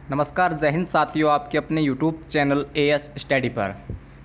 नमस्कार, जय हिंद साथियों। आपके अपने यूट्यूब चैनल एएस स्टडी पर।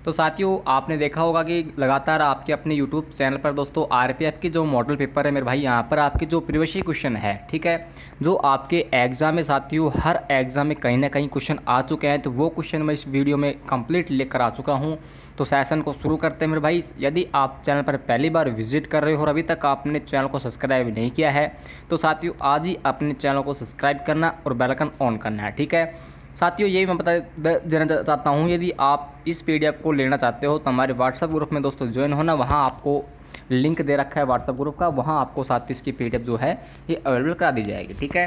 तो साथियों, आपने देखा होगा कि लगातार आपके अपने यूट्यूब चैनल पर दोस्तों आरपीएफ की जो मॉडल पेपर है मेरे भाई, यहाँ पर आपके जो प्रीवियस क्वेश्चन है, ठीक है, जो आपके एग्जाम में साथियों हर एग्जाम में कहीं ना कहीं क्वेश्चन आ चुके हैं, तो वो क्वेश्चन मैं इस वीडियो में कंप्लीट लेकर आ चुका हूँ। तो सेशन को शुरू करते हैं मेरे भाई। यदि आप चैनल पर पहली बार विजिट कर रहे हो और अभी तक आपने चैनल को सब्सक्राइब नहीं किया है, तो साथियों आज ही अपने चैनल को सब्सक्राइब करना और बेल आइकन ऑन करना है, ठीक है। साथियों यही मैं बता देना चाहता हूँ, यदि आप इस पीडीएफ को लेना चाहते हो तो हमारे व्हाट्सएप ग्रुप में दोस्तों ज्वाइन होना। वहाँ आपको लिंक दे रखा है व्हाट्सएप ग्रुप का, वहाँ आपको साथियों इसकी पीडीएफ जो है ये अवेलेबल करा दी जाएगी, ठीक है।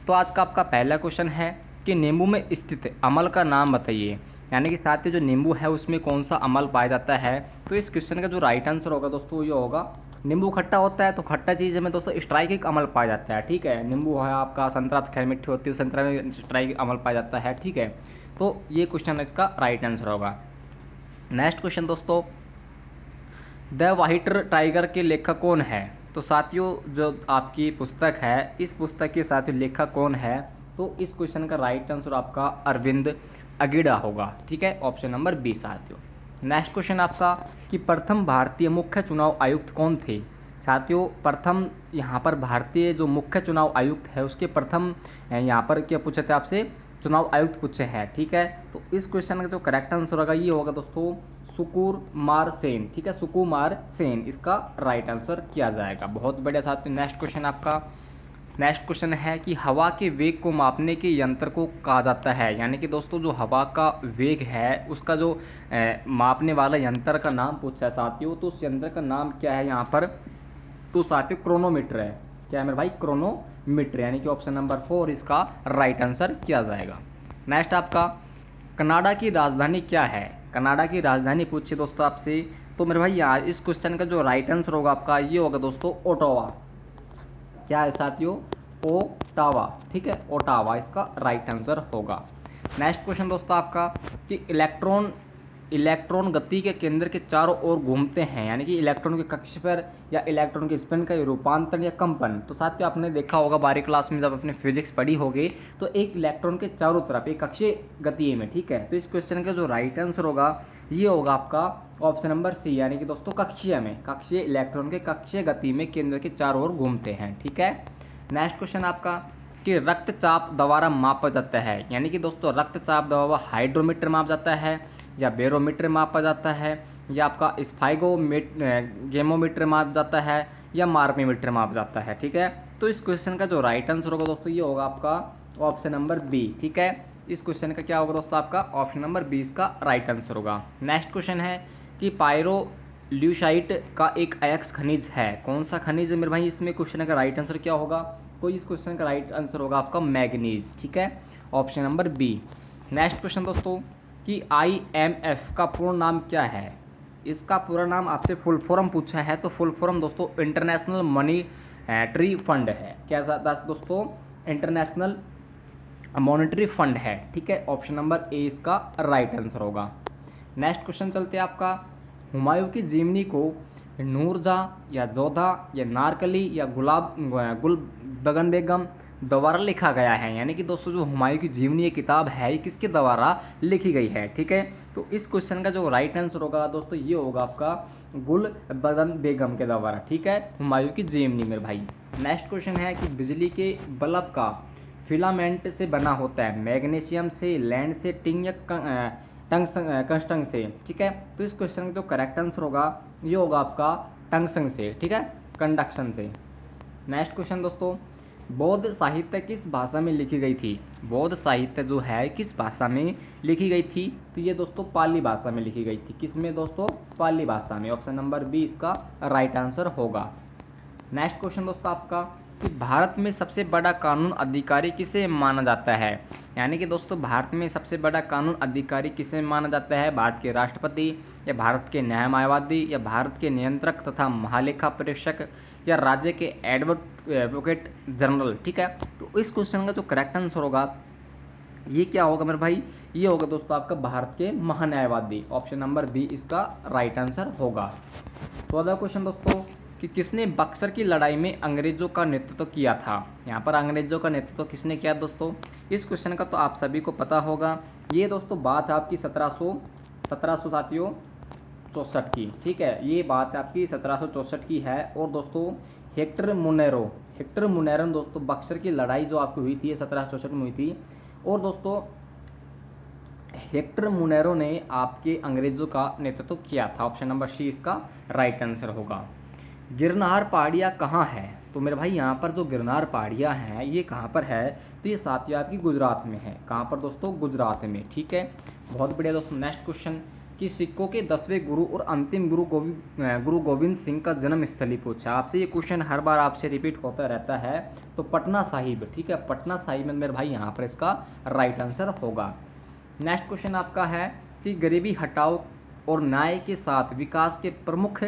तो आज का आपका पहला क्वेश्चन है कि नींबू में स्थित अम्ल का नाम बताइए। यानी कि साथियों जो नींबू है उसमें कौन सा अम्ल पाया जाता है। तो इस क्वेश्चन का जो राइट आंसर होगा दोस्तों ये होगा, नींबू खट्टा होता है तो खट्टा चीज़ में दोस्तों स्ट्राइकिक अम्ल पाया जाता है, ठीक है। नींबू है आपका, संतरा खैर मीठी होती है, संतरा में स्ट्राइकिक अम्ल पाया जाता है, ठीक है। तो ये क्वेश्चन इसका राइट आंसर होगा। नेक्स्ट क्वेश्चन दोस्तों, द व्हाइट टाइगर के लेखक कौन है। तो साथियों जो आपकी पुस्तक है, इस पुस्तक के साथियों लेखक कौन है। तो इस क्वेश्चन का राइट आंसर आपका अरविंद अगीड़ा होगा, ठीक है, ऑप्शन नंबर बी साथियों। नेक्स्ट क्वेश्चन आपका कि प्रथम भारतीय मुख्य चुनाव आयुक्त कौन थे। साथियों प्रथम यहाँ पर भारतीय जो मुख्य चुनाव आयुक्त है उसके प्रथम यहाँ पर क्या पूछे थे आपसे, चुनाव आयुक्त पूछे हैं, ठीक है। तो इस क्वेश्चन का जो करेक्ट आंसर होगा ये होगा दोस्तों सुकुमार सेन, ठीक है, सुकुमार सेन इसका राइट आंसर किया जाएगा। बहुत बढ़िया साथियों। नेक्स्ट क्वेश्चन आपका, नेक्स्ट क्वेश्चन है कि हवा के वेग को मापने के यंत्र को कहा जाता है। यानी कि दोस्तों जो हवा का वेग है उसका जो मापने वाला यंत्र का नाम पूछा है साथियों, तो उस यंत्र का नाम क्या है यहाँ पर। तो साथियों क्रोनोमीटर है। क्या है मेरे भाई, क्रोनोमीटर, यानी कि ऑप्शन नंबर 4 इसका राइट आंसर किया जाएगा। नेक्स्ट आपका, कनाडा की राजधानी क्या है। कनाडा की राजधानी पूछिए दोस्तों आपसे, तो मेरे भाई यहाँ इस क्वेश्चन का जो राइट आंसर होगा आपका ये होगा दोस्तों ओटावा। क्या है साथियों, ओटावा, ठीक है, ओटावा इसका राइट आंसर होगा। नेक्स्ट क्वेश्चन दोस्तों आपका कि इलेक्ट्रॉन गति के केंद्र के चारों ओर घूमते हैं। यानी कि इलेक्ट्रॉन के कक्ष पर या इलेक्ट्रॉन के स्पिन का रूपांतरण या कंपन। तो साथियों आपने देखा होगा बारहवीं क्लास में जब अपने फिजिक्स पढ़ी होगी, तो एक इलेक्ट्रॉन के चारों तरफ एक कक्षीय गति में, ठीक है। तो इस क्वेश्चन का जो राइट आंसर होगा ये होगा आपका ऑप्शन नंबर सी, यानी कि दोस्तों कक्षीय में, कक्षीय इलेक्ट्रॉन के कक्षीय गति में केंद्र के चारों ओर घूमते हैं, ठीक है। नेक्स्ट क्वेश्चन आपका कि रक्तचाप द्वारा मापा जाता है। यानी कि दोस्तों रक्तचाप द्वारा हाइड्रोमीटर मापा जाता है या बैरोमीटर मापा जाता है या आपका गेमोमीटर मापा जाता है या मार्मीमीटर मापा जाता है, ठीक है। तो इस क्वेश्चन का जो राइट आंसर होगा दोस्तों ये होगा आपका ऑप्शन नंबर बी, ठीक है। इस क्वेश्चन का क्या होगा दोस्तों, आपका ऑप्शन नंबर 20 का राइट आंसर होगा। नेक्स्ट क्वेश्चन है कि पायरोल्यूसाइट का एक अयस्क खनिज है। कौन सा खनिज है मेरे भाई, इसमें क्वेश्चन का राइट आंसर क्या होगा। तो इस क्वेश्चन का राइट आंसर होगा आपका मैग्नीज, ठीक है, option number B. Next question दोस्तों कि IMF का पूर्ण नाम क्या है। इसका पूरा नाम आपसे फुल फॉर्म पूछा है, तो फुल फॉर्म दोस्तों इंटरनेशनल मॉनिटरी फंड है। क्या दोस्तों, इंटरनेशनल मॉनेटरी फंड है, ठीक है, ऑप्शन नंबर ए इसका राइट आंसर होगा। नेक्स्ट क्वेश्चन चलते हैं आपका, हुमायूं की जीवनी को नूरजहां या जोधा या नारकली या गुलबगन बेगम द्वारा लिखा गया है। यानी कि दोस्तों जो हुमायूं की जीवनी किताब है ये किसके द्वारा लिखी गई है, ठीक है। तो इस क्वेश्चन का जो राइट आंसर होगा दोस्तों ये होगा आपका गुलबगन बेगम के द्वारा, ठीक है, हुमायूं की जीवनी मेरे भाई। नेक्स्ट क्वेश्चन है कि बिजली के बल्ब का फिलामेंट से बना होता है, मैग्नीशियम से, लैंड से, टिन या टंगस्टन से, ठीक है। तो इस क्वेश्चन का जो करेक्ट आंसर होगा ये होगा आपका टंगस्टन से, ठीक है, कंडक्शन से। नेक्स्ट क्वेश्चन दोस्तों, बौद्ध साहित्य किस भाषा में लिखी गई थी। बौद्ध साहित्य जो है किस भाषा में लिखी गई थी। तो ये दोस्तों पाली भाषा में लिखी गई थी। किस में दोस्तों, पाली भाषा में, ऑप्शन नंबर बी इसका राइट आंसर होगा। नेक्स्ट क्वेश्चन दोस्तों आपका कि भारत में सबसे बड़ा कानून अधिकारी किसे माना जाता है। यानी कि दोस्तों भारत में सबसे बड़ा कानून अधिकारी किसे माना जाता है, भारत के राष्ट्रपति या भारत के न्यायवादी या भारत के नियंत्रक तथा महालेखा परीक्षक या राज्य के एडवोकेट जनरल, ठीक है। तो इस क्वेश्चन का जो करेक्ट आंसर होगा ये क्या होगा मेरे भाई, ये होगा दोस्तों आपका भारत के महान्यायवादी, ऑप्शन नंबर बी इसका राइट आंसर होगा। तो अगला क्वेश्चन दोस्तों कि किसने बक्सर की लड़ाई में अंग्रेज़ों का नेतृत्व किया था। यहाँ पर अंग्रेज़ों का नेतृत्व किसने किया दोस्तों, इस क्वेश्चन का तो आप सभी को पता होगा। ये दोस्तों बात है आपकी 1700 साथियों 64 की, ठीक है, ये बात आपकी 1764 की है। और दोस्तों हेक्टर मुनेरो दोस्तों बक्सर की लड़ाई जो आपकी हुई थी 1764 में हुई थी। और दोस्तों हेक्टर मुनेरो ने आपके अंग्रेज़ों का नेतृत्व किया था। ऑप्शन नंबर सी इसका राइट आंसर होगा। गिरनार पहाड़ियाँ कहाँ है, तो मेरे भाई यहाँ पर जो गिरनार पहाड़ियाँ हैं ये कहाँ पर है, तो ये साथियों आपकी गुजरात में है। कहाँ पर दोस्तों, गुजरात में, ठीक है, बहुत बढ़िया दोस्तों। नेक्स्ट क्वेश्चन कि सिखों के 10वें गुरु और अंतिम गुरु गोविंद सिंह का जन्म स्थली पूछा आपसे। ये क्वेश्चन हर बार आपसे रिपीट होता रहता है, तो पटना साहिब, ठीक है, पटना साहिब में मेरे भाई यहाँ पर इसका राइट आंसर होगा। नेक्स्ट क्वेश्चन आपका है कि गरीबी हटाओ और न्याय के साथ विकास के प्रमुख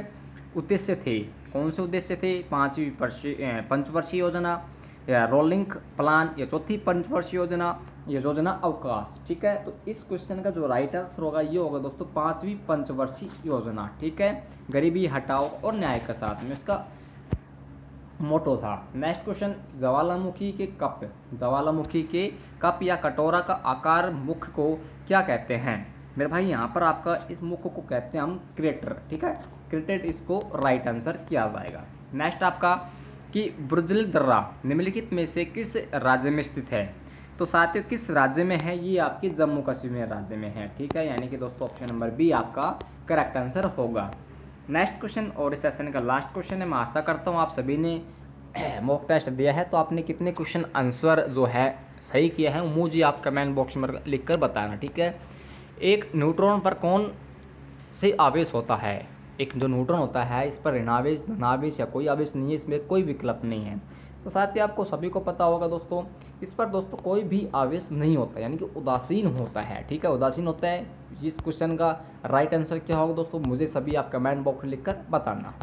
उद्देश्य थे, कौन से उद्देश्य थे, पंचवर्षीय योजना या रोलिंग प्लान या चौथी पंचवर्षीय योजना या योजना अवकाश, ठीक है। तो इस क्वेश्चन का जो राइट आंसर होगा ये होगा दोस्तों 5वीं पंचवर्षीय योजना, ठीक है, गरीबी हटाओ और न्याय के साथ में इसका मोटो था। नेक्स्ट क्वेश्चन ज्वालामुखी के कप या कटोरा का आकार मुख को क्या कहते हैं, मेरे भाई यहाँ पर आपका इस मुख को कहते हैं हम क्रेटर, ठीक है, क्रेटेड इसको राइट आंसर किया जाएगा। नेक्स्ट आपका कि बुर्जुल दर्रा निम्नलिखित में से किस राज्य में स्थित है, तो साथियों किस राज्य में है, ये आपके जम्मू कश्मीर राज्य में है, ठीक है, यानी कि दोस्तों ऑप्शन नंबर बी आपका करेक्ट आंसर होगा। नेक्स्ट क्वेश्चन और इस सेशन का लास्ट क्वेश्चन है। मैं आशा करता हूँ आप सभी ने मॉक टेस्ट दिया है, तो आपने कितने क्वेश्चन आंसर जो है सही किया है मुझे आप कमेंट बॉक्स में लिख कर बताना, ठीक है। एक न्यूट्रॉन पर कौन से आवेश होता है, एक जो न्यूट्रॉन होता है इस पर ऋणावेश धनावेश या कोई आवेश नहीं है, इसमें कोई विकल्प नहीं है। तो साथ ही आपको सभी को पता होगा दोस्तों इस पर दोस्तों कोई भी आवेश नहीं होता, यानी कि उदासीन होता है, ठीक है, उदासीन होता है। इस क्वेश्चन का राइट आंसर क्या होगा दोस्तों, मुझे सभी आप कमेंट बॉक्स में लिखकर बताना।